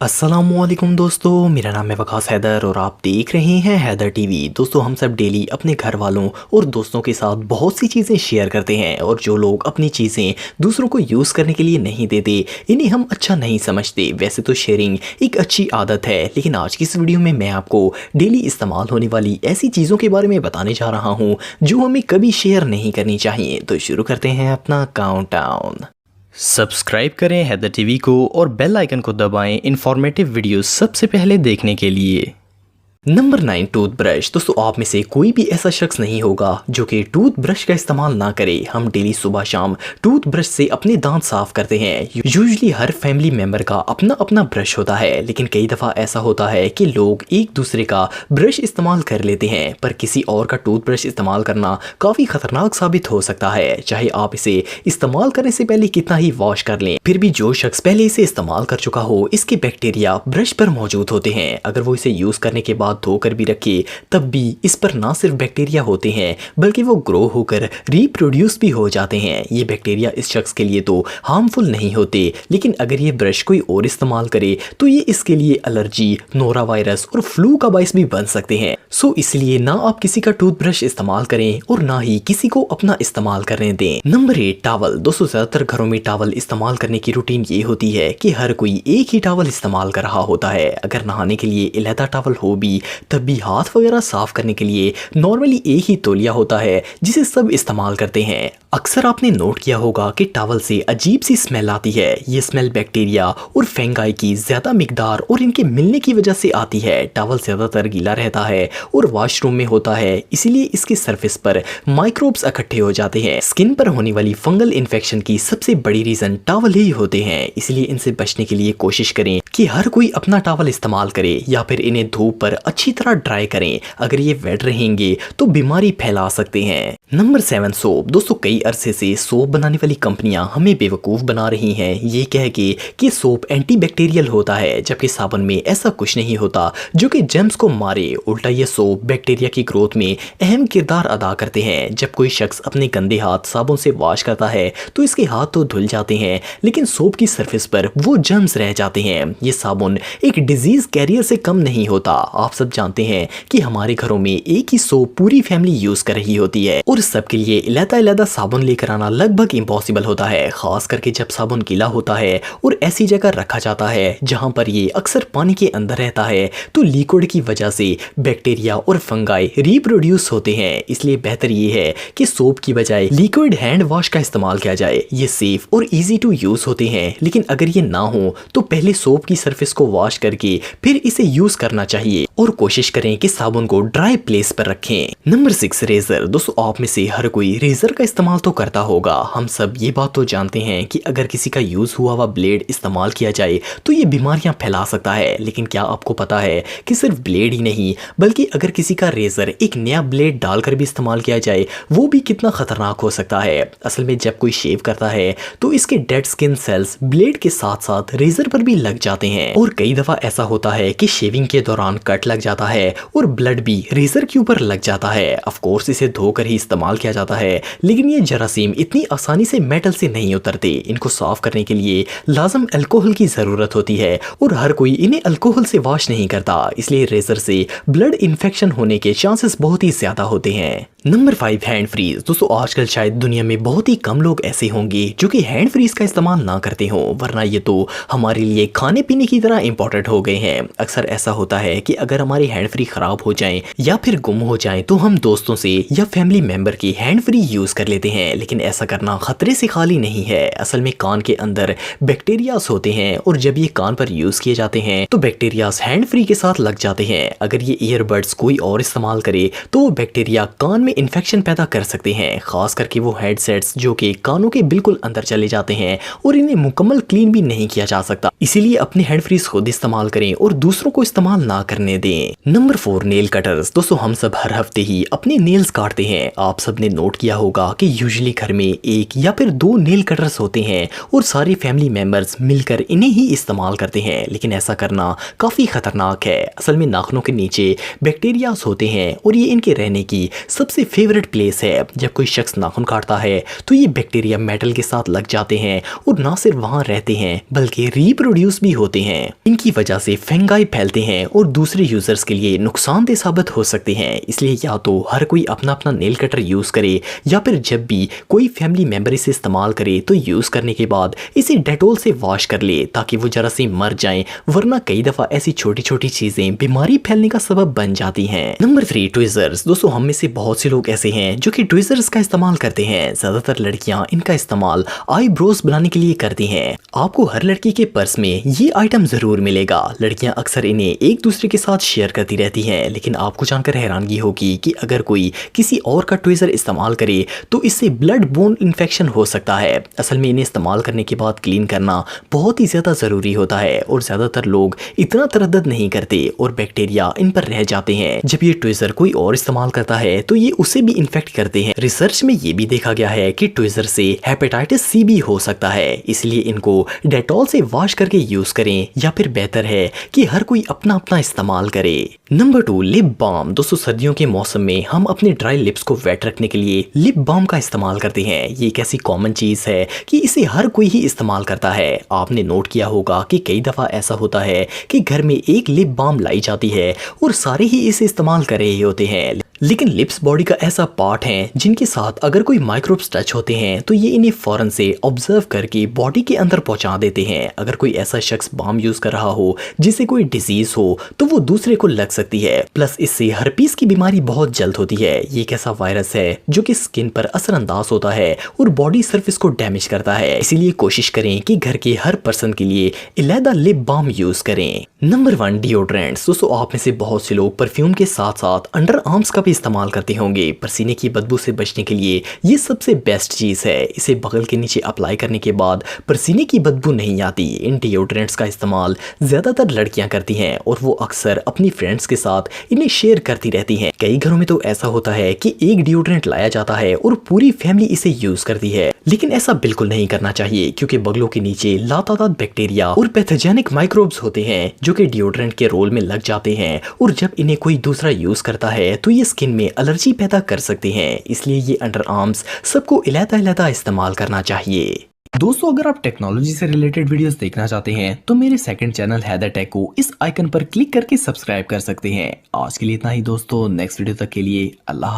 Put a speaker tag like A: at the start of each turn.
A: अस्सलामुअलैकुम दोस्तों, मेरा नाम है वकास हैदर और आप देख रहे हैं हैदर टीवी। दोस्तों, हम सब डेली अपने घर वालों और दोस्तों के साथ बहुत सी चीज़ें शेयर करते हैं और जो लोग अपनी चीज़ें दूसरों को यूज़ करने के लिए नहीं देते, इन्हें हम अच्छा नहीं समझते। वैसे तो शेयरिंग एक अच्छी आदत है, लेकिन आज की इस वीडियो में मैं आपको डेली इस्तेमाल होने वाली ऐसी चीज़ों के बारे में बताने जा रहा हूँ जो हमें कभी शेयर नहीं करनी चाहिए। तो शुरू करते हैं अपना काउंटडाउन। सब्सक्राइब करें हैदर टीवी को और बेल आइकन को दबाएं इंफॉर्मेटिव वीडियोस सबसे पहले देखने के लिए। Number 9, toothbrush. दोस्तों, आप में से कोई भी ऐसा शख्स नहीं होगा जो कि टूथब्रश का इस्तेमाल ना करे। हम डेली सुबह शाम टूथब्रश से अपने दांत साफ करते हैं। यूजुअली हर फैमिली मेंबर का अपना अपना ब्रश होता है, लेकिन कई दफ़ा ऐसा होता है कि लोग एक दूसरे का ब्रश इस्तेमाल कर लेते हैं, पर किसी और का टूथब्रश इस्तेमाल करना काफ़ी खतरनाक साबित हो सकता है। चाहे आप इसे इस्तेमाल करने से पहले कितना ही वॉश कर लें, फिर भी जो शख्स पहले इसे इस्तेमाल कर चुका हो, इसके बैक्टीरिया ब्रश पर मौजूद होते हैं। अगर वो इसे यूज़ करने के बाद धोकर भी रखे, तब भी इस पर ना सिर्फ बैक्टीरिया होते हैं बल्कि वो ग्रो होकर रिप्रोड्यूस भी हो जाते हैं। ये बैक्टीरिया इस शख्स के लिए तो हार्मफुल नहीं होते, लेकिन अगर ये ब्रश कोई और इस्तेमाल करे तो ये इसके लिए एलर्जी, नोरा वायरस और फ्लू का बायस भी बन सकते हैं। सो इसलिए ना आप किसी का टूथब्रश इस्तेमाल करें और ना ही किसी को अपना इस्तेमाल करने दें। Number 8, towel. दोस्तों, ज्यादातर घरों में टॉवल इस्तेमाल करने की रूटीन ये होती है कि हर कोई एक ही टॉवल इस्तेमाल कर रहा होता है। अगर नहाने के लिए अलहदा टॉवल हो भी, तब भी हाथ वगैरह साफ करने के लिए नॉर्मली एक ही तौलिया होता है जिसे सब इस्तेमाल करते हैं। अक्सर आपने नोट किया होगा कि टॉवल से अजीब सी स्मेल आती है। ये स्मेल बैक्टीरिया और फंगाई की ज्यादा मिकदार और इनके मिलने की वजह से आती है। टॉवल ज्यादातर गीला रहता है और वॉशरूम में होता है, इसीलिए इसकी सरफेस पर माइक्रोब्स इकट्ठे हो जाते हैं। स्किन पर होने वाली फंगल इन्फेक्शन की सबसे बड़ी रीजन टॉवल ही होते हैं, इसलिए इनसे बचने के लिए कोशिश करें कि हर कोई अपना टॉवल इस्तेमाल करे या फिर इन्हें धूप पर अच्छी तरह ड्राई करें। अगर ये वेट रहेंगे तो बीमारी फैला सकते हैं। Number 7, soap. दोस्तों, कई अरसे से सोप बनाने वाली कंपनियां हमें बेवकूफ बना रही हैं ये कह के कि सोप एंटीबैक्टीरियल होता है, जबकि साबुन में ऐसा कुछ नहीं होता जो कि जर्म्स को मारे। उल्टा ये सोप बैक्टीरिया की ग्रोथ में अहम किरदार अदा करते हैं। जब कोई शख्स अपने गंदे हाथ साबुन से वॉश करता है तो इसके हाथ तो धुल जाते हैं, लेकिन सोप की सरफेस पर वो जर्म्स रह जाते हैं। ये साबुन एक डिजीज कैरियर से कम नहीं होता। आप सब जानते हैं कि हमारे घरों में एक ही सोप पूरी फैमिली यूज कर रही होती है और सबके लिए अलग-अलग साबुन लेकर आना लगभग इम्पॉसिबल होता है, खास करके जब साबुन गीला होता है और ऐसी जगह रखा जाता है जहां पर ये अक्सर पानी के अंदर रहता है, तो लिक्विड की वजह से बैक्टीरिया और फंगाई रिप्रोड्यूस होते हैं। इसलिए बेहतर ये है कि सोप की बजाय लिक्विड हैंड वॉश का इस्तेमाल किया जाए। ये सेफ और इजी टू यूज होते हैं, लेकिन अगर ये ना हो तो पहले सोप की सरफेस को वॉश करके फिर इसे यूज करना चाहिए और कोशिश करें कि साबुन को ड्राई प्लेस पर रखें। Number 6, razor. दोस्तों, आप में से हर कोई रेजर का इस्तेमाल तो करता होगा। हम सब ये बात तो जानते हैं कि अगर किसी का यूज हुआ हुआ ब्लेड इस्तेमाल किया जाए तो ये बीमारियां फैला सकता है, लेकिन क्या आपको पता है कि सिर्फ ब्लेड ही नहीं बल्कि अगर किसी का रेजर एक नया ब्लेड डालकर भी इस्तेमाल किया जाए वो भी कितना खतरनाक हो सकता है। असल में जब कोई शेव करता है तो इसके डेड स्किन सेल्स ब्लेड के साथ साथ रेजर पर भी लग जाते हैं और कई दफा ऐसा होता है कि शेविंग के दौरान कट लग जाता है और ब्लड भी रेजर के ऊपर लग जाता है। ऑफ कोर्स इसे धोकर ही इस्तेमाल किया जाता है, लेकिन ये जरासीम इतनी आसानी से मेटल से नहीं उतरते। इनको साफ करने के लिए लाजम अल्कोहल की जरूरत होती है और हर कोई इन्हें अल्कोहल से वॉश नहीं करता, इसलिए रेजर से ब्लड इन्फेक्शन होने के चांसेस बहुत ही ज्यादा होते हैं। Number 5, hand freeze. दोस्तों, आजकल शायद दुनिया में बहुत ही कम लोग ऐसे होंगे जो कि हैंड फ्रीज का इस्तेमाल ना करते हों, वरना ये तो हमारे लिए खाने पीने की तरह इंपॉर्टेंट हो गए हैं। अक्सर ऐसा होता है कि अगर हमारी हैंड फ्री खराब हो जाएं या फिर गुम हो जाएं तो हम दोस्तों से या फैमिली मेंबर की हैंड फ्री यूज कर लेते हैं, लेकिन ऐसा करना खतरे से खाली नहीं है। असल में कान के अंदर बैक्टीरियाज होते हैं और जब ये कान पर यूज किए जाते हैं तो बैक्टीरियाज हैंड फ्री के साथ लग जाते हैं। अगर ये ईयरबड्स कोई और इस्तेमाल करे तो वो बैक्टीरिया कान में इन्फेक्शन पैदा कर सकते हैं, खास करके वो हेडसेट्स जो कि कानों के बिल्कुल अंदर चले जाते हैं और इन्हें मुकम्मल क्लीन भी नहीं किया जा सकता। इसीलिए अपने हैंड फ्रीज खुद इस्तेमाल करें और दूसरों को इस्तेमाल ना करने दें। Number 4, nail cutters. दोस्तों, हम सब हर हफ्ते ही अपने नेल्स काटते हैं। आप सब ने नोट किया होगा कि यूजुअली घर में एक या फिर 2 नेल कटर्स होते हैं और सारे फैमिली मेंबर्स मिलकर इन्हें ही इस्तेमाल करते हैं, लेकिन ऐसा करना काफी खतरनाक है। असल में नाखूनों के नीचे बैक्टीरियाज होते हैं और ये इनके रहने की सबसे सबसे फेवरेट प्लेस है। जब कोई शख्स नाखून काटता है तो ये बैक्टीरिया मेटल के साथ लग जाते हैं और ना सिर्फ वहां रहते हैं बल्कि रिप्रोड्यूस भी होते हैं। इनकी वजह से फंगाई फैलते हैं और दूसरे यूजर्स के लिए नुकसानदेह साबित हो सकते हैं। इसलिए या तो हर कोई अपना अपना नेल कटर यूज करे या फिर जब भी कोई फैमिली मेंबर इसे इस्तेमाल करे तो यूज करने के बाद इसे डेटोल से वॉश कर ले ताकि वो जरा सी मर जाएं, वरना कई दफा ऐसी छोटी छोटी चीजें बीमारी फैलने का सबब बन जाती हैं। Number 3, tweezers. दोस्तों हम में से बहुत से लोग ऐसे हैं जो कि ट्वीजर्स का इस्तेमाल करते हैं। ज्यादातर लड़कियां इनका इस्तेमाल आईब्रोज बनाने के लिए करती हैं। आपको हर लड़की के पर्स में ये आइटम जरूर मिलेगा। लड़कियां अक्सर इन्हें एक दूसरे के साथ शेयर करती रहती हैं, लेकिन आपको जानकर हैरानगी होगी कि अगर कोई किसी और का ट्वीजर इस्तेमाल करे तो इससे ब्लड बोन इन्फेक्शन हो सकता है। असल में इन्हें इस्तेमाल करने के बाद क्लीन करना बहुत ही ज्यादा जरूरी होता है और ज्यादातर लोग इतना तरद्दुद नहीं करते और बैक्टीरिया इन पर रह जाते हैं। जब ये ट्वीजर कोई और इस्तेमाल करता है तो ये उसे भी इन्फेक्ट करते हैं। रिसर्च में ये भी देखा गया है कि ट्वीजर से हेपेटाइटिस सी भी हो सकता है, इसलिए इनको डेटॉल से वॉश करके यूज करें या फिर बेहतर है कि हर कोई अपना अपना इस्तेमाल करे। Number 2, lip balm. दोस्तों सर्दियों के मौसम में हम अपने ड्राई लिप्स को वेट रखने के लिए लिप बाम का इस्तेमाल करते हैं। ये एक ऐसी कॉमन चीज है कि इसे हर कोई ही इस्तेमाल करता है। आपने नोट किया होगा कि कई दफा ऐसा होता है कि घर में एक लिप बाम लाई जाती है और सारे ही इसे इस्तेमाल कर रहे होते हैं, लेकिन लिप्स बॉडी का ऐसा पार्ट है जिनके साथ अगर कोई माइक्रोब्स टच होते हैं तो ये इन्हें फौरन से ऑब्जर्व करके बॉडी के अंदर पहुंचा देते हैं। अगर कोई ऐसा शख्स बाम यूज कर रहा हो जिसे कोई डिजीज हो तो वो दूसरे को लग सकती है। प्लस इससे हर्पीस की बीमारी बहुत जल्द होती है। ये एक ऐसा वायरस है जो कि स्किन पर असरअंदाज होता है और बॉडी सरफेस को डैमेज करता है। इसीलिए कोशिश करें कि घर के हर पर्सन के लिए अलग लिप बाम यूज करें। Number 1, deodorants. दोस्तों आप में से बहुत से लोग परफ्यूम के साथ साथ अंडर आर्म्स का भी इस्तेमाल करते होंगे। पसीने की बदबू से बचने के लिए ये सबसे बेस्ट चीज है। इसे बगल के नीचे अप्लाई करने के बाद पसीने की बदबू नहीं आती। इन डिओड्रेंट्स का इस्तेमाल ज्यादातर लड़कियां करती हैं और वो अक्सर अपनी फ्रेंड्स के साथ इन्हें शेयर करती रहती हैं। कई घरों में तो ऐसा होता है कि एक डिओड्रेंट लाया जाता है और पूरी फैमिली इसे यूज करती है, लेकिन ऐसा बिल्कुल नहीं करना चाहिए क्योंकि बगलों के नीचे लातादाद बैक्टीरिया और पैथोजेनिक माइक्रोब्स होते हैं जो कि डिओड्रेंट के रोल में लग जाते हैं और जब इन्हें कोई दूसरा यूज करता है तो ये स्किन में एलर्जी पैदा कर सकते हैं। इसलिए ये अंडर आर्म्स सबको अलग-अलग इस्तेमाल करना चाहिए। दोस्तों अगर आप टेक्नोलॉजी से रिलेटेड वीडियोस देखना चाहते हैं तो मेरे सेकंड चैनल हैदर टेक को इस आइकन पर क्लिक करके सब्सक्राइब कर सकते हैं। आज के लिए इतना ही दोस्तों, नेक्स्ट वीडियो तक के लिए अल्लाह।